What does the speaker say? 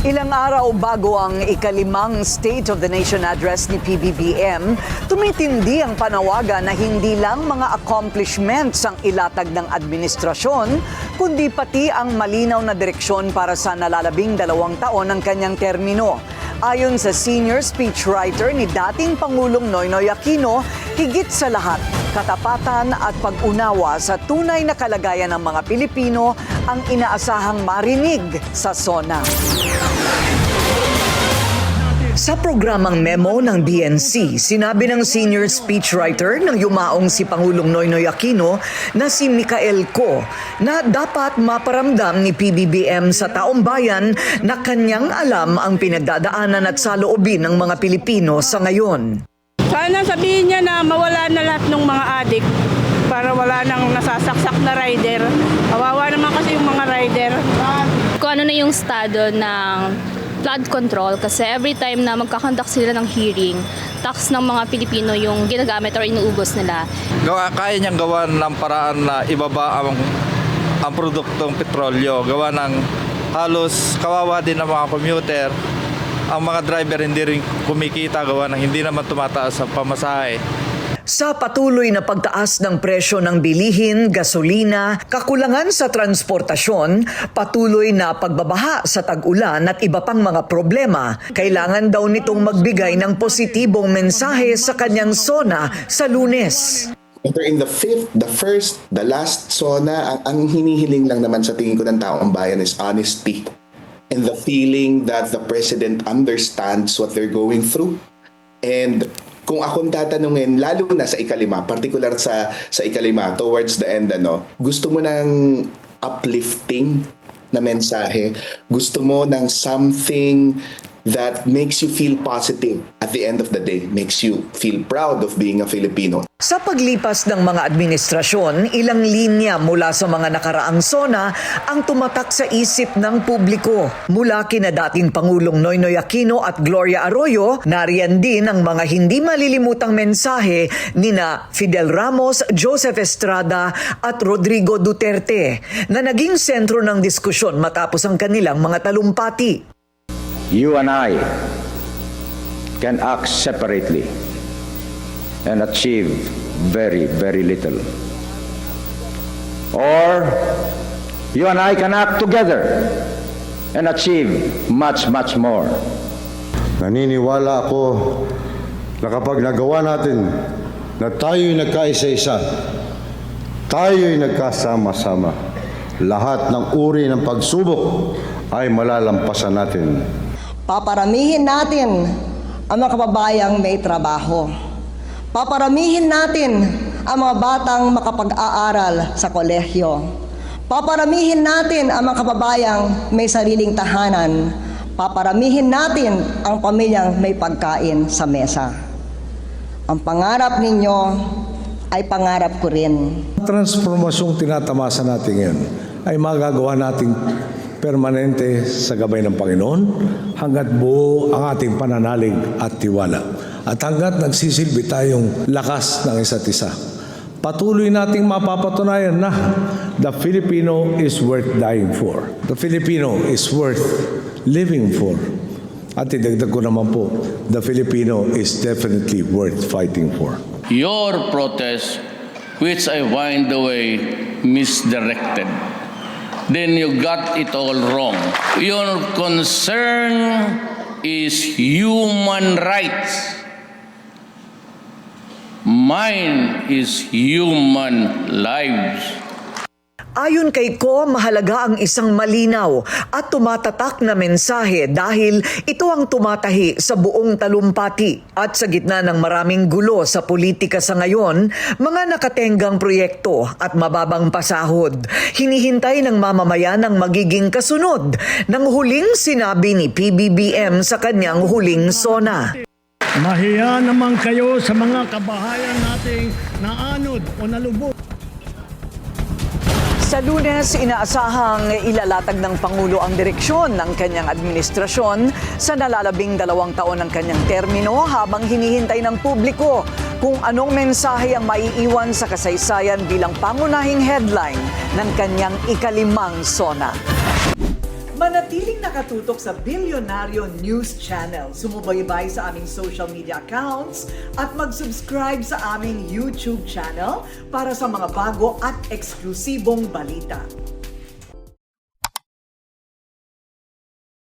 Ilang araw bago ang ikalimang State of the Nation Address ni PBBM, tumitindi ang panawagan na hindi lang mga accomplishments ang ilatag ng administrasyon, kundi pati ang malinaw na direksyon para sa nalalabing 2 taon ng kanyang termino. Ayon sa senior speechwriter ni dating Pangulong Noynoy Aquino, higit sa lahat, katapatan at pag-unawa sa tunay na kalagayan ng mga Pilipino ang inaasahang marinig sa SONA. Sa programang memo ng BNC, sinabi ng senior speechwriter ng yumaong si Pangulong Noynoy Aquino na si Micael Co na dapat maparamdam ni PBBM sa taong bayan na kanyang alam ang pinagdadaanan at saloobin ng mga Pilipino sa ngayon. Sana sabihin niya na mawala na lahat ng mga adik para wala nang nasasaksak na rider. Kawawa naman kasi yung mga rider. Kung ano na yung estado ng flood control kasi every time na magkakonduct sila ng hearing, tax ng mga Pilipino yung ginagamit or inuubos nila. Kaya niyang gawa ng paraan na ibaba ang produktong petrolyo. Gawa ng halos kawawa din ng mga commuter. Ang mga driver hindi rin kumikita gawa ng hindi naman tumataas ang pamasahe. Sa patuloy na pagtaas ng presyo ng bilihin, gasolina, kakulangan sa transportasyon, patuloy na pagbabaha sa tag-ulan at iba pang mga problema, kailangan daw nitong magbigay ng positibong mensahe sa kanyang SONA sa Lunes. Whether in the fifth, the first, the last SONA, ang hinihiling lang naman sa tingin ko ng taong bayan is honesty and the feeling that the President understands what they're going through. And kung akong tatanungin, lalo na sa ikalima, particular sa ikalima, towards the end, gusto mo ng uplifting na mensahe, gusto mo ng something that makes you feel positive at the end of the day, makes you feel proud of being a Filipino. Sa paglipas ng mga administrasyon, ilang linya mula sa mga nakaraang SONA ang tumatak sa isip ng publiko. Mula kina dating Pangulong Noynoy Aquino at Gloria Arroyo, nariyan din ang mga hindi malilimutang mensahe nina Fidel Ramos, Joseph Estrada at Rodrigo Duterte na naging sentro ng diskusyon matapos ang kanilang mga talumpati. You and I can act separately and achieve very, very little. Or you and I can act together and achieve much, much more. Naniniwala ako na kapag nagawa natin na tayo'y nagkaisa-isa, tayo'y nagkasama-sama, lahat ng uri ng pagsubok ay malalampasan natin. Paparamihin natin ang mga kababayang may trabaho. Paparamihin natin ang mga batang makapag-aaral sa kolehiyo. Paparamihin natin ang mga kababayang may sariling tahanan. Paparamihin natin ang pamilyang may pagkain sa mesa. Ang pangarap ninyo ay pangarap ko rin. Transformasyong tinatamasa natin ngayon ay magagawa nating permanente sa gabay ng Panginoon hanggat buo ang ating pananalig at tiwala at hanggat nagsisilbi tayong lakas ng isa't isa. Patuloy nating mapapatunayan na the Filipino is worth dying for. The Filipino is worth living for. At idagdag ko naman po, the Filipino is definitely worth fighting for. Your protest, which I find the way misdirected, then you got it all wrong. Your concern is human rights. Mine is human lives. Ayon kay Ko, mahalaga ang isang malinaw at tumatatak na mensahe dahil ito ang tumatahi sa buong talumpati. At sa gitna ng maraming gulo sa politika sa ngayon, mga nakatenggang proyekto at mababang pasahod, hinihintay ng mamamayan ang magiging kasunod ng huling sinabi ni PBBM sa kanyang huling SONA. Mahiya naman kayo sa mga kabahayan nating naanod o nalubog. Sa Lunes, inaasahang ilalatag ng Pangulo ang direksyon ng kanyang administrasyon sa nalalabing 2 taon ng kanyang termino habang hinihintay ng publiko kung anong mensahe ang maiiwan sa kasaysayan bilang pangunahing headline ng kanyang ikalimang SONA. Manatiling nakatutok sa Bilyonaryo News Channel. Sumubaybay sa aming social media accounts at mag-subscribe sa aming YouTube channel para sa mga bago at eksklusibong balita.